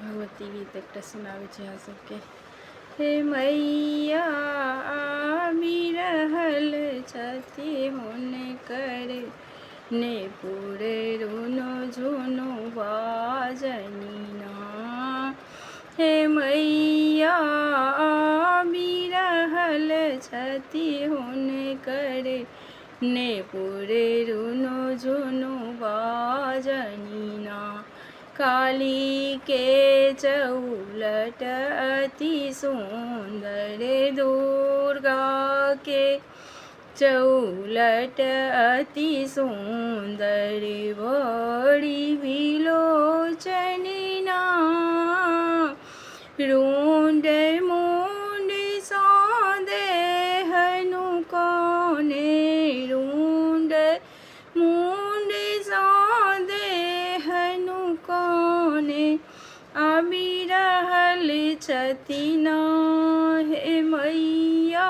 भगवती गीत एक सुनाबै छी अहाँ सबके। हे मैया आबि रहल छथि हुनकर ने पूरे रुनु झुनु बाजनिना। हे मैया आबि रहल छथि हुनकर ने पूरे रुनु झुनु बाजनिना। काली के चौलट अति सुंदर, दुर्गा के चौलट अति सुंदर, बड़ी विलोचनिना। रुंड मुंड सो देहनु कोने, रुंड मुंड सो देहनु कोने, आबि रहल छथिन हे मैया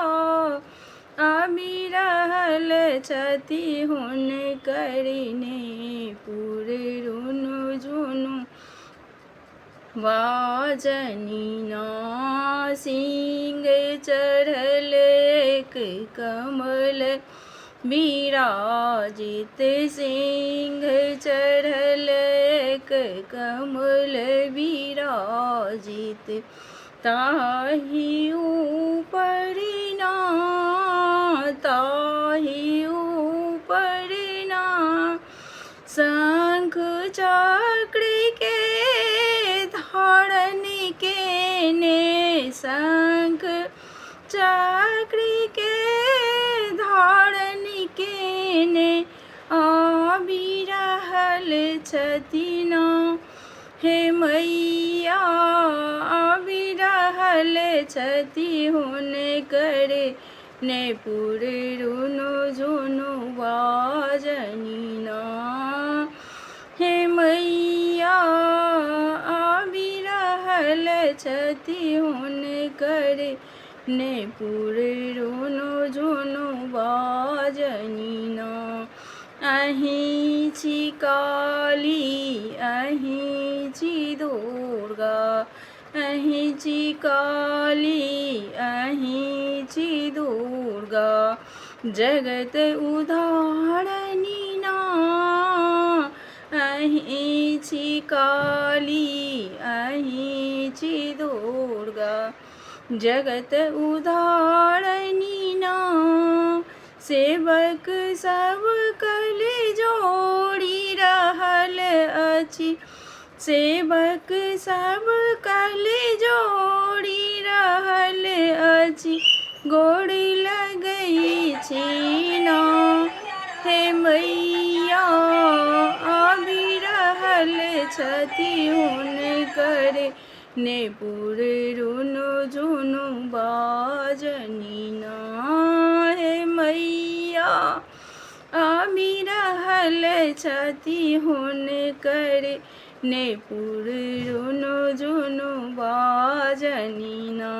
आबि रहल छथि हुनकर ने पूरे रुनु झुनु बाजनिना। सिंह चढ़ल एक कमल विराजित, सिंह चढ़ल एक कमल विराजित, ताहि ऊपरना ताहि ऊपरना। शंख चक्र के धारण केने, शंख चक्र के धारण केने, आबि रहल छथिन हे मैया आबि रहल छथि हुनकर ने पूरे रुनु झुनु बाजनिना। हे मैया आबि रहल छथि हुनकर ने पूरे रुनु झुनु बाजनिना। अहीं छी काली अहीं छी दुर्गा, अहीं छी काली अहीं छी दुर्गा, जगत उद्धारनिना। अहीं छी काली अहीं छी दुर्गा, जगत उद्धारनिना। सेवक सब कल जोड़ी रहल अछि, सेवक सब कल जोड़ी रहल अछि, गोड़ लगै छिना हे मैया आबि रहल छथि हुनकर ने पूरे रुनु झुनु बाजनिना। हे मैया आबि रहल छथि हुनकर ने पूरे रुनु झुनु बाजनिना।